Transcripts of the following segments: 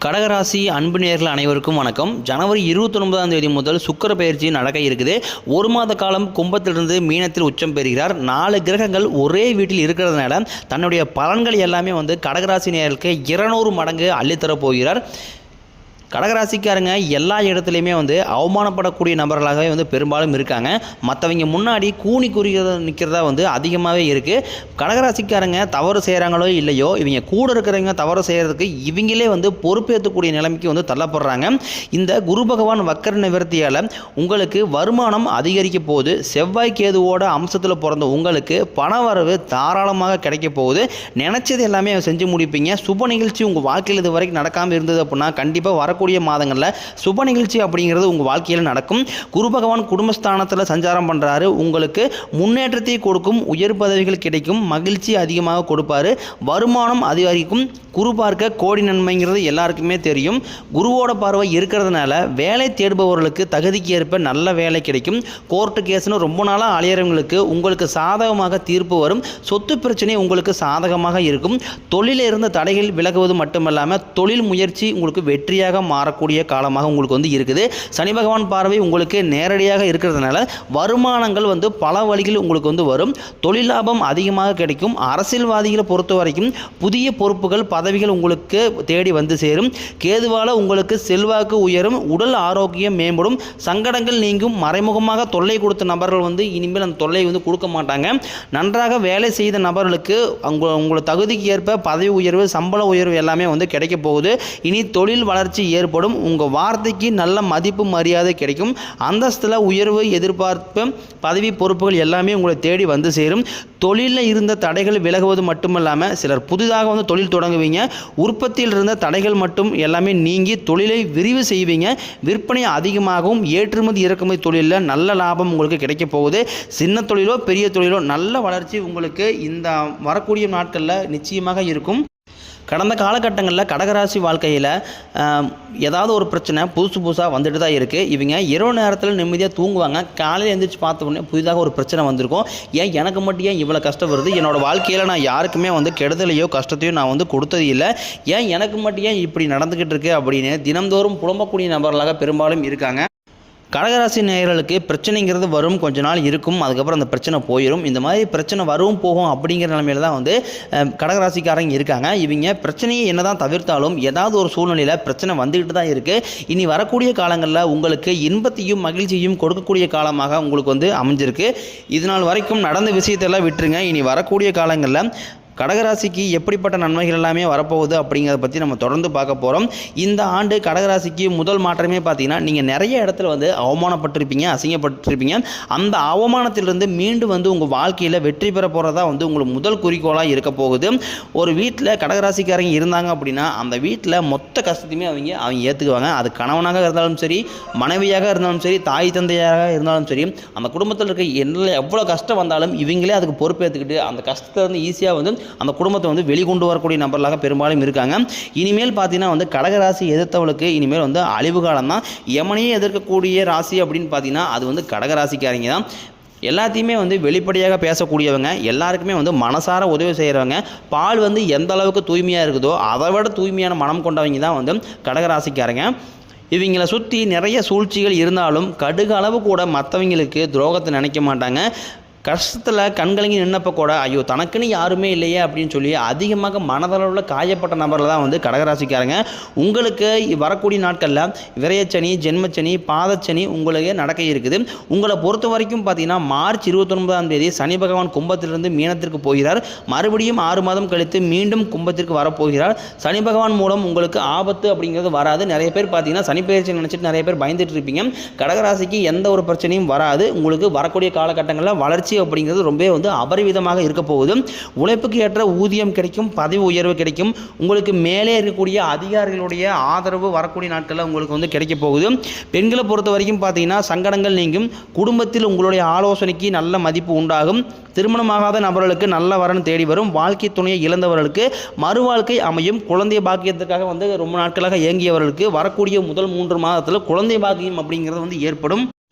கடகராசி அன்பு நேயர்கள் அனைவருக்கும் வணக்கம். ஜனவரி 29ஆம் தேதி முதல் சுக்கிர பெயர்ச்சி நடக்க இருக்குது. ஒரு மாத காலம் கும்பத்திலிருந்து மீனத்தில் உச்சம் பெறுகிறார். 4 கிரகங்கள் ஒரே வீட்டில் இருக்கிறதுனால தன்னுடைய பலன்கள் எல்லாமே கடகராசி நேயர்களுக்கு 200 மடங்கு அள்ளித்தரப் போகிறார். கடகராசிக்காரங்க எல்லா இடத்துலையுமே அவமானப்படக்கூடிய நபர்களாகவே பெரும்பாலும் இருக்காங்க. மற்றவங்க முன்னாடி கூனி குறிக்கிறத நிற்கிறதா அதிகமாகவே இருக்குது. கடகராசிக்காரங்க தவறு செய்கிறாங்களோ இல்லையோ, இவங்க கூட இருக்கிறவங்க தவறு செய்கிறதுக்கு இவங்களே பொறுப்பேற்றக்கூடிய நிலைமைக்கு தள்ளப்படுறாங்க. இந்த குரு பகவான் வக்கர நிவர்த்தியால் உங்களுக்கு வருமானம் அதிகரிக்க போகுது. செவ்வாய் கேதுவோட அம்சத்தில் பிறந்த உங்களுக்கு பண வரவு தாராளமாக கிடைக்க போகுது. நினச்சது எல்லாமே செஞ்சு முடிப்பீங்க. சுப நிகழ்ச்சி உங்கள் வாழ்க்கையில் இது வரைக்கும் நடக்காமல் இருந்தது அப்படின்னா கண்டிப்பாக வரக்கூடிய மாதங்களில் சுப நிகழ்ச்சி அப்படிங்கிறது உங்கள் வாழ்க்கையில் நடக்கும். குரு பகவான் குடும்பஸ்தானத்தில் சஞ்சாரம் பண்ணுறாரு. உங்களுக்கு முன்னேற்றத்தை கொடுக்கும், உயர் பதவிகள் கிடைக்கும், மகிழ்ச்சி அதிகமாக கொடுப்பாரு, வருமானம் அதிகரிக்கும். குரு பார்க்க கோடி நன்மைங்கிறது எல்லாருக்குமே தெரியும். குருவோட பார்வை இருக்கிறதுனால வேலை தேடுபவர்களுக்கு தகுதிக்கு ஏற்ப நல்ல வேலை கிடைக்கும். கோர்ட்டு கேஸ்னு ரொம்ப நாளாக அலையறவங்களுக்கு உங்களுக்கு சாதகமாக தீர்ப்பு வரும். சொத்து பிரச்சனை உங்களுக்கு சாதகமாக இருக்கும். தொழிலில் இருந்த தடைகள் விலகுவது மட்டுமல்லாமல் தொழில் முயற்சி உங்களுக்கு வெற்றியாக மாறக்கூடிய காலமாக உங்களுக்கு இருக்குது. சனி பகவான் பார்வை உங்களுக்கு நேரடியாக இருக்கிறதுனால வருமானங்கள் பல வழிகள் உங்களுக்கு வரும். தொழில் லாபம் அதிகமாக கிடைக்கும். அரசியல்வாதிகளை பொறுத்த வரைக்கும் புதிய பொறுப்புகள் பதவிகள் உங்களுக்கு தேடி சேரும். கேதுவால உங்களுக்கு செல்வாக்கு உயரும். உடல் ஆரோக்கியம் மேம்படும். சங்கடங்கள் நீங்கும். மறைமுகமாக தொல்லை கொடுத்த நபர்கள் இனிமேல் அந்த தொல்லை கொடுக்க மாட்டாங்க. நன்றாக வேலை செய்த நபர்களுக்கு உங்களை தகுதிக்கு ஏற்ப பதவி உயர்வு, சம்பள உயர்வு எல்லாமே கிடைக்க போகுது. இனி தொழில் வளர்ச்சி ஏற்படும். உங்கள் வார்த்தைக்கு நல்ல மதிப்பு மரியாதை கிடைக்கும். அந்தஸ்தில் உயர்வு எதிர்பார்ப்பு பதவி பொறுப்புகள் எல்லாமே உங்களை தேடி சேரும். தொழிலில் இருந்த தடைகள் விலகுவது மட்டுமல்லாமல் சிலர் புதிதாக தொழில் தொடங்குவீங்க. உற்பத்தியில் இருந்த தடைகள் மட்டும் எல்லாமே நீங்கி தொழிலை விரிவு செய்வீங்க. விற்பனை அதிகமாகவும் ஏற்றுமதி இறக்குமதி தொழிலில் நல்ல லாபம் உங்களுக்கு கிடைக்க போகுது. சின்ன தொழிலோ பெரிய தொழிலோ நல்ல வளர்ச்சி உங்களுக்கு இந்த வரக்கூடிய நாட்களில் நிச்சயமாக இருக்கும். கடந்த காலகட்டங்களில் கடகராசி வாழ்க்கையில் ஏதாவது ஒரு பிரச்சனை புதுசாக வந்துட்டு தான் இருக்குது. இவங்க இரவு நேரத்தில் நிம்மதியாக தூங்குவாங்க. காலையில் எழுந்திரிச்சு பார்த்த உடனே புதிதாக ஒரு பிரச்சனை வந்திருக்கும். ஏன் எனக்கு மட்டும் ஏன் இவ்வளோ கஷ்டம் வருது? என்னோடய வாழ்க்கையில் நான் யாருக்குமே கெடுதலையோ கஷ்டத்தையோ நான் கொடுத்தது இல்லை. ஏன் எனக்கு மட்டும் ஏன் இப்படி நடந்துக்கிட்டு இருக்கு அப்படின்னு தினந்தோறும் புலம்பக்கூடிய நபர்களாக பெரும்பாலும் இருக்காங்க. கடகராசி நேயர்களுக்கு பிரச்சனைங்கிறது வரும், கொஞ்ச நாள் இருக்கும், அதுக்கப்புறம் அந்த பிரச்சனை போயிடும். இந்த மாதிரி பிரச்சனை வரும் போகும் அப்படிங்கிற நிலைமையில தான் கடகராசிக்காரங்க இருக்காங்க. இவங்க பிரச்சனையை என்னதான் தவிர்த்தாலும் ஏதாவது ஒரு சூழ்நிலையில் பிரச்சனை வந்துக்கிட்டு தான் இருக்குது. இனி வரக்கூடிய காலங்களில் உங்களுக்கு இன்பத்தையும் மகிழ்ச்சியும் கொடுக்கக்கூடிய காலமாக உங்களுக்கு அமைஞ்சிருக்கு. இதனால் வரைக்கும் நடந்த விஷயத்தெல்லாம் விட்டுருங்க. இனி வரக்கூடிய காலங்களில் கடகராசிக்கு எப்படிப்பட்ட நன்மைகள் எல்லாமே வரப்போகுது அப்படிங்கிறத பற்றி நம்ம தொடர்ந்து பார்க்க போகிறோம். இந்த ஆண்டு கடகராசிக்கு முதல் மாற்றமே பார்த்தீங்கன்னா, நீங்கள் நிறைய இடத்துல அவமானப்பட்டிருப்பீங்க, அசிங்கப்பட்டிருப்பீங்க. அந்த அவமானத்திலிருந்து மீண்டும் உங்கள் வாழ்க்கையில் வெற்றி பெற போகிறதா உங்களுக்கு முதல் குறிக்கோளாக இருக்க போகுது. ஒரு வீட்டில் கடகராசிக்காரங்க இருந்தாங்க அப்படின்னா அந்த வீட்டில் மொத்த கஷ்டத்தையுமே அவங்க ஏற்றுக்குவாங்க. அது கணவனாக இருந்தாலும் சரி, மனைவியாக இருந்தாலும் சரி, தாய் தந்தையாக இருந்தாலும் சரி, அந்த குடும்பத்தில் இருக்க எவ்வளோ கஷ்டம் வந்தாலும் இவங்களே அதுக்கு பொறுப்பேற்றுக்கிட்டு அந்த கஷ்டத்தை ஈஸியாக அந்த குடும்பத்தை வெளிக்கொண்டு வரக்கூடிய நபர்களாக பெரும்பாலும் இருக்காங்க. இனிமேல் பார்த்தீங்கன்னா கடகராசி எதிர்த்தவளுக்கு இனிமேல் அழிவு காலம் தான். யமனையே எதிர்க்கக்கூடிய ராசி அப்படின்னு பார்த்தீங்கன்னா அது கடகராசிக்காரங்க தான். எல்லாத்தையுமே வெளிப்படையாக பேசக்கூடியவங்க, எல்லாருக்குமே மனசார உதவி செய்கிறவங்க, பால் எந்த அளவுக்கு தூய்மையாக இருக்குதோ அதை விட தூய்மையான மனம் கொண்டவங்க தான் கடகராசிக்காரங்க. இவங்களை சுற்றி நிறைய சூழ்ச்சிகள் இருந்தாலும் கடுகு அளவு கூட மற்றவங்களுக்கு துரோகத்தை நினைக்க மாட்டாங்க. கஷ்டத்தில் கண்கலங்கி நின்னப்போ கூட ஐயோ தனக்குன்னு யாருமே இல்லையே அப்படின்னு சொல்லி அதிகமாக மனதளவில் காயப்பட்ட நபரில் தான் கடகராசிக்காரங்க. உங்களுக்கு வரக்கூடிய நாட்களில் விரயச்சனி, ஜென்மச்சனி, பாதச்சனி உங்களுக்கு நடக்க இருக்குது. உங்களை பொறுத்த வரைக்கும் பார்த்தீங்கன்னா மார்ச் 29ஆம் தேதி சனி பகவான் கும்பத்திலிருந்து மீனத்திற்கு போகிறார். மறுபடியும் 6 மாதம் கழித்து மீண்டும் கும்பத்திற்கு வரப்போகிறார். சனி பகவான் மூலம் உங்களுக்கு ஆபத்து அப்படிங்கிறது வராது. நிறைய பேர் பார்த்தீங்கன்னா சனி பயிற்சி நினச்சிட்டு நிறைய பேர் பயந்துட்டு இருப்பீங்க. கடகராசிக்கு எந்த ஒரு பிரச்சனையும் வராது. உங்களுக்கு வரக்கூடிய காலகட்டங்களில் வளர்ச்சி அப்படிங்கிறது ரொம்ப அபரிவிதமாக இருக்க போகுது. உழைப்புக்கு ஏற்ற ஊதியம் கிடைக்கும், பதவி உயர்வு கிடைக்கும். உங்களுக்கு மேலே இருக்கக்கூடிய அதிகாரிகளுடைய ஆதரவு வரக்கூடிய நாட்களில் உங்களுக்கு கிடைக்க போகுது. பெண்களை பொறுத்த வரைக்கும் பார்த்தீங்கன்னா சங்கடங்கள் நீங்கும். குடும்பத்தில் உங்களுடைய ஆலோசனைக்கு நல்ல மதிப்பு உண்டாகும். திருமணமாகாத நபர்களுக்கு நல்ல வரன் தேடி வரும். வாழ்க்கை துணையை இழந்தவர்களுக்கு மறுவாழ்க்கை அமையும். குழந்தை பாக்கியத்துக்காக ரொம்ப நாட்களாக இயங்கியவர்களுக்கு வரக்கூடிய முதல் 3 மாதத்தில் குழந்தை பாக்கியம் அப்படிங்கிறது ஏற்படும்.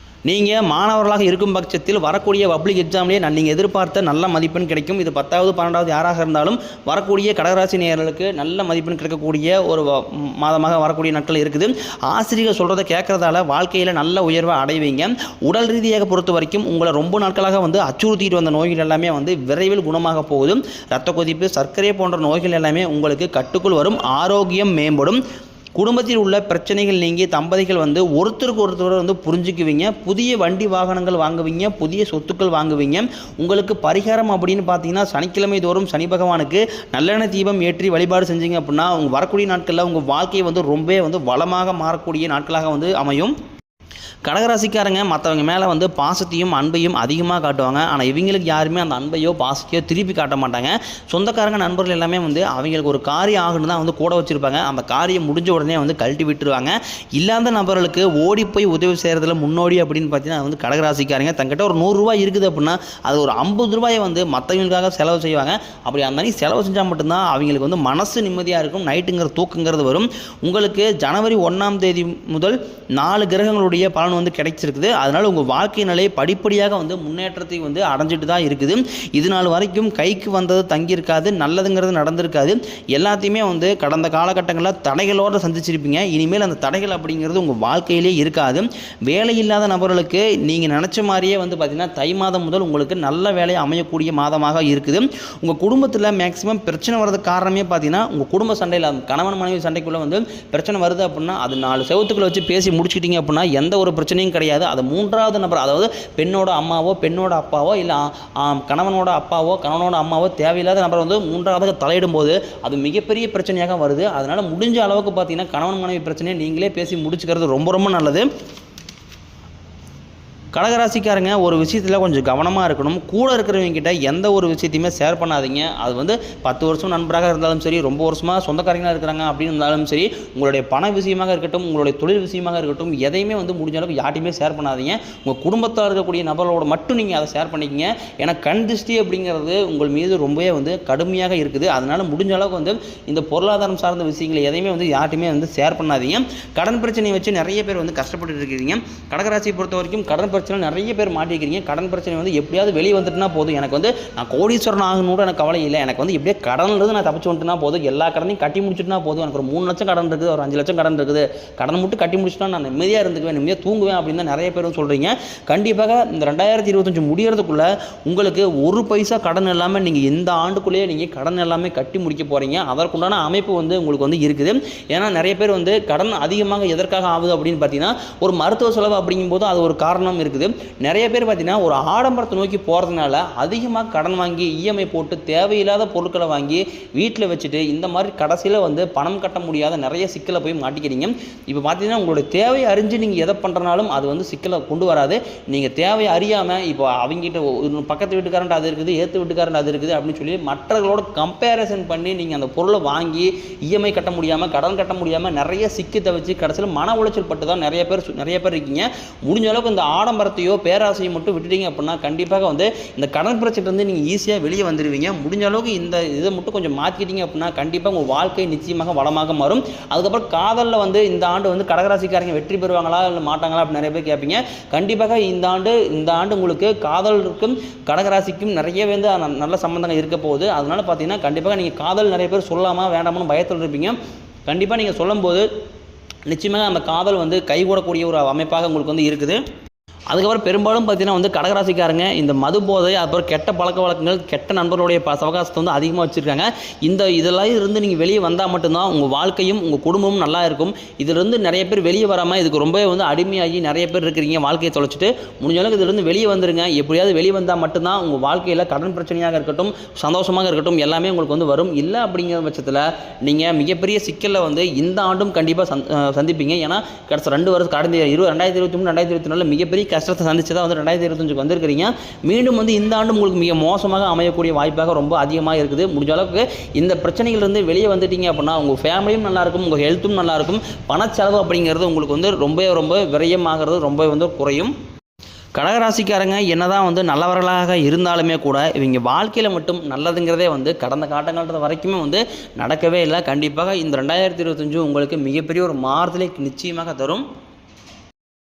நீங்கள் மாணவர்களாக இருக்கும் பட்சத்தில் வரக்கூடிய பப்ளிக் எக்ஸாம்லேயே நீங்கள் எதிர்பார்த்த நல்ல மதிப்பெண் கிடைக்கும். இது 10வது 12வது யாராக இருந்தாலும் வரக்கூடிய கடகராசி நேயர்களுக்கு நல்ல மதிப்பெண் கிடைக்கக்கூடிய ஒரு மாதமாக வரக்கூடிய நாட்கள் இருக்குது. ஆசிரியர்கள் சொல்கிறத கேட்குறதால வாழ்க்கையில் நல்ல உயர்வை அடைவீங்க. உடல் ரீதியாக பொறுத்த வரைக்கும் உங்களை ரொம்ப நாட்களாக அச்சுறுத்திட்டு வந்த நோய்கள் எல்லாமே விரைவில் குணமாக போகுது. இரத்த கொதிப்பு, சர்க்கரை போன்ற நோய்கள் எல்லாமே உங்களுக்கு கட்டுக்குள் வரும். ஆரோக்கியம் மேம்படும். குடும்பத்தில் உள்ள பிரச்சனைகள் நீங்கி தம்பதிகள் ஒருத்தருக்கு ஒருத்தர் புரிஞ்சுக்குவீங்க. புதிய வண்டி வாகனங்கள் வாங்குவீங்க, புதிய சொத்துக்கள் வாங்குவீங்க. உங்களுக்கு பரிகாரம் அப்படின்னு பார்த்தீங்கன்னா சனிக்கிழமை தோறும் சனி பகவானுக்கு நல்லெண்ணெய் தீபம் ஏற்றி வழிபாடு செஞ்சீங்க அப்படின்னா உங்கள் வரக்கூடிய நாட்களில் உங்கள் வாழ்க்கையை ரொம்ப வளமாக மாறக்கூடிய நாட்களாக அமையும். கடகராசிக்காரங்க மற்றவங்க மேலே பாசத்தையும் அன்பையும் அதிகமாக காட்டுவாங்க. ஆனால் இவங்களுக்கு யாருமே அந்த அன்பையோ பாசத்தையோ திருப்பி காட்ட மாட்டாங்க. சொந்தக்காரங்க நண்பர்கள் எல்லாமே அவங்களுக்கு ஒரு காரியம் ஆகணும் தான் கூட வச்சுருப்பாங்க. அந்த காரியம் முடிஞ்ச உடனே கழட்டி விட்டுருவாங்க. இல்லாத நபர்களுக்கு ஓடி போய் உதவி செய்கிறதுல முன்னோடி அப்படின்னு பார்த்தீங்கன்னா கடகராசிக்காரங்க தங்கிட்ட ஒரு 100 ரூபாய் இருக்குது அப்படின்னா அது ஒரு 50 ரூபாயை மற்றவங்களுக்காக செலவு செய்வாங்க. அப்படி அந்த மாதிரி செலவு செஞ்சால் மட்டும்தான் அவங்களுக்கு மனசு நிம்மதியாக இருக்கும். நைட்டுங்கிற தூக்குங்கிறது வரும். உங்களுக்கு ஜனவரி 1ஆம் தேதி முதல் 4 கிரகங்களுடைய பலன் கிடைச்சிருக்குது. அதனால உங்கள் வாழ்க்கை நிலை படிப்படியாக முன்னேற்றத்தை அடைஞ்சிட்டு தான் இருக்குது. இது நாள் வரைக்கும் கைக்கு வந்தது தங்கியிருக்காது, நல்லதுங்கிறது நடந்திருக்காது. எல்லாத்தையுமே கடந்த காலகட்டங்களில் தடைகளோடு சந்திச்சிருப்பீங்க. இனிமேல் அந்த தடைகள் அப்படிங்கிறது உங்கள் வாழ்க்கையிலே இருக்காது. வேலை இல்லாத நபர்களுக்கு நீங்கள் நினச்ச மாதிரியே பார்த்தீங்கன்னா தை மாதம் முதல் உங்களுக்கு நல்ல வேலையை அமையக்கூடிய மாதமாக இருக்குது. உங்கள் குடும்பத்தில் மேக்ஸிமம் பிரச்சனை வர்றதுக்கு காரணமே பார்த்தீங்கன்னா உங்கள் குடும்ப சண்டையில் கணவன் மனைவி சண்டைக்குள்ளே பிரச்சனை வருது அப்படின்னா அது 4 செவத்துக்குள்ள வச்சு பேசி முடிச்சுக்கிட்டீங்க அப்படின்னா எந்த ஒரு பிரச்சனையும் கிடையாது. அது 3வது நபர், அதாவது பெண்ணோட அம்மாவோ பெண்ணோட அப்பாவோ இல்லை கணவனோட அப்பாவோ கணவனோட அம்மாவோ தேவையில்லாத நபர் 3வது தலையிடும் போது அது மிகப்பெரிய பிரச்சனையாக வருது. அதனால் முடிஞ்ச அளவுக்கு பார்த்தீங்கன்னா கணவன் மனைவி பிரச்சனையை நீங்களே பேசி முடிச்சுக்கிறது ரொம்ப நல்லது. கடகராசிக்காரங்க ஒரு விஷயத்தில் கொஞ்சம் கவனமாக இருக்கணும். கூட இருக்கிறவங்ககிட்ட எந்த ஒரு விஷயத்தையுமே ஷேர் பண்ணாதீங்க. அது 10 வருஷம் நண்பராக இருந்தாலும் சரி, ரொம்ப வருஷமாக சொந்தக்காரங்களாக இருக்கிறாங்க அப்படின்னு இருந்தாலும் சரி, உங்களுடைய பண விஷயமாக இருக்கட்டும், உங்களுடைய தொழில் விஷயமாக இருக்கட்டும், எதையுமே முடிஞ்ச அளவுக்கு யார்ட்டையுமே ஷேர் பண்ணாதீங்க. உங்கள் குடும்பத்தில் இருக்கக்கூடிய நபர்களோட மட்டும் நீங்கள் அதை ஷேர் பண்ணிக்கிங்க. ஏன்னா கண் திருஷ்டி அப்படிங்கிறது உங்கள் மீது ரொம்பவே கடுமையாக இருக்குது. அதனால் முடிஞ்ச அளவுக்கு இந்த பொருளாதாரம் சார்ந்த விஷயங்களை எதையுமே யார்ட்டையுமே ஷேர் பண்ணாதீங்க. கடன் பிரச்சனையை வச்சு நிறைய பேர் கஷ்டப்பட்டு இருக்கிறீங்க. கடகராசியை பொறுத்த வரைக்கும் கடன் பிரச்சனை நிறைய பேர் மாட்டிக்கிறீங்க. கடன் பிரச்சனை எப்படியாவது வெளியே வந்துட்டுனா போதும், எனக்கு நான் கோடீஸ்வரன் ஆகணும்னு எனக்கு கவலை இல்லை, எனக்கு எப்படியே கடன்லேருந்து நான் தப்பிச்சு வந்துட்டுனா போதும், எல்லா கடனையும் கட்டி முடிச்சுட்டுனா போதும், எனக்கு ஒரு 3 லட்சம் கடன் இருக்குது, ஒரு 5 லட்சம் கடன் இருக்குது, கடன் மட்டும் கட்டி முடிச்சுட்டா நான் நிம்மதியாக இருந்துக்குவேன், நிம்மதியாக தூங்குவேன் அப்படின்னு தான் நிறைய பேரும் சொல்கிறீங்க. கண்டிப்பாக இந்த 2025 முடிகிறதுக்குள்ள உங்களுக்கு ஒரு பைசா கடன் இல்லாமல் நீங்கள் இந்த ஆண்டுக்குள்ளேயே நீங்கள் கடன் எல்லாமே கட்டி முடிக்க போகிறீங்க. அதற்குண்டான அமைப்பு உங்களுக்கு இருக்குது. ஏன்னா நிறைய பேர் கடன் அதிகமாக எதற்காக ஆகுது அப்படின்னு பார்த்தீங்கன்னா ஒரு மருத்துவ செலவு அப்படிங்கும்போது அது ஒரு காரணம் இருக்குது. நிறைய பேர் பார்த்தீங்கன்னா ஒரு ஆடம்பரத்தை நோக்கி போகிறதுனால அதிகமாக கடன் வாங்கி இஎம்ஐ போட்டு தேவையில்லாத பொருட்களை வாங்கி வீட்டில் வச்சுட்டு இந்த மாதிரி கடைசியில் பணம் கட்ட முடியாத நிறைய சிக்கலை போய் மாட்டிக்கிறீங்க. இப்போ பார்த்தீங்கன்னா உங்களுடைய தேவையை அறிஞ்சு நீங்கள் எதை பண்ணுறனாலும் அது சிக்கலை கொண்டு வராது. நீங்கள் தேவையை அறியாமல் இப்போ அவங்ககிட்ட பக்கத்து வீட்டுக்காரன் அது இருக்குது, ஏற்று வீட்டுக்காரன் அது இருக்குது அப்படின்னு சொல்லி மற்றவர்களோட கம்பேரிசன் பண்ணி நீங்கள் அந்த பொருளை வாங்கி இஎம்ஐ கட்ட முடியாமல் கடன் கட்ட முடியாமல் நிறைய சிக்கி தவிச்சு கடைசியில் மன உளைச்சல் பட்டு தான் நிறைய பேர் இருக்கீங்க. முடிஞ்ச அளவுக்கு இந்த ஆடம்பரத்தையோ பேராசையை மட்டும் விட்டுட்டீங்க அப்படின்னா கண்டிப்பாக இந்த கடன் பிரச்சனை நீங்கள் ஈஸியாக வெளியே வந்துடுவீங்க. முடிஞ்ச அளவுக்கு இந்த இதை மட்டும் கொஞ்சம் மாற்றிக்கிட்டீங்க அப்படின்னா கண்டிப்பாக உங்கள் வாழ்க்கை நிச்சயமாக வளமாக மாறும். அதுக்கப்புறம் காதலில் இந்த ஆண்டு கடகராசிக்காரங்க வெற்றி பெறுவாங்களா இல்லை மாட்டாங்களா அப்படின்னு நிறைய பேர் கேட்பீங்க. கண்டிப்பாக இந்த ஆண்டு உங்களுக்கு காதலுக்கும் கடகராசிக்கும் நிறைய நல்ல சம்பந்தங்கள் இருக்க போகுது. அதனால பார்த்தீங்கன்னா கண்டிப்பாக நீங்கள் காதல் நிறைய பேர் சொல்லாமா வேண்டாமான்னு பயத்தில் இருப்பீங்க. கண்டிப்பாக நீங்கள் சொல்லும்போது நிச்சயமாக அந்த காதல் கைகூடக்கூடிய ஒரு அமைப்பாக உங்களுக்கு இருக்குது. அதுக்கப்புறம் பெரும்பாலும் பார்த்தீங்கன்னா கடகராசிக்காரங்க இந்த மது போதை, அப்புறம் கெட்ட பழக்க வழக்கங்கள், கெட்ட நண்பர்களுடைய சவகாசத்தை அதிகமாக வச்சுருக்காங்க. இதெல்லாம் இருந்து நீங்கள் வெளியே வந்தால் மட்டும்தான் உங்கள் வாழ்க்கையும் உங்கள் குடும்பமும் நல்லா இருக்கும். இதிலிருந்து நிறைய பேர் வெளியே வராமல் இதுக்கு ரொம்பவே அடிமையாகி நிறைய பேர் இருக்கிறீங்க. வாழ்க்கையை தொலைச்சிட்டு முடிஞ்ச அளவுக்கு இதிலிருந்து வெளியே வந்துருங்க. எப்படியாவது வெளியே வந்தால் மட்டும்தான் உங்கள் வாழ்க்கையில் கடன் பிரச்சனையாக இருக்கட்டும், சந்தோஷமாக இருக்கட்டும், எல்லாமே உங்களுக்கு வரும். இல்லை அப்படிங்கிற பட்சத்தில் நீங்கள் மிகப்பெரிய சிக்கலில் இந்த ஆண்டும் கண்டிப்பாக சந்திப்பீங்க. ஏன்னா கடைசி 2 வருஷம் கடந்த 2023 2024 மிகப்பெரிய கஷ்டத்தை சந்திச்சு தான் 2025 வந்திருக்கிறீங்க. மீண்டும் இந்த ஆண்டு உங்களுக்கு மிக மோசமாக அமையக்கூடிய வாய்ப்பாக ரொம்ப அதிகமாக இருக்குது. முடிஞ்ச அளவுக்கு இந்த பிரச்சனைகளிலிருந்து வெளியே வந்துட்டீங்க அப்படின்னா உங்கள் ஃபேமிலியும் நல்லாயிருக்கும், உங்கள் ஹெல்த்தும் நல்லாயிருக்கும். பணச்செலவு அப்படிங்கிறது உங்களுக்கு ரொம்ப விரயமாகிறது ரொம்ப குறையும். கடகராசிக்காரங்க என்னதான் நல்லவர்களாக இருந்தாலுமே கூட இவங்க வாழ்க்கையில் மட்டும் நல்லதுங்கிறதே கடந்த காலகட்டத்தில் வரைக்குமே நடக்கவே இல்லை. கண்டிப்பாக இந்த 2025 உங்களுக்கு மிகப்பெரிய ஒரு மாறுதலை நிச்சயமாக தரும்.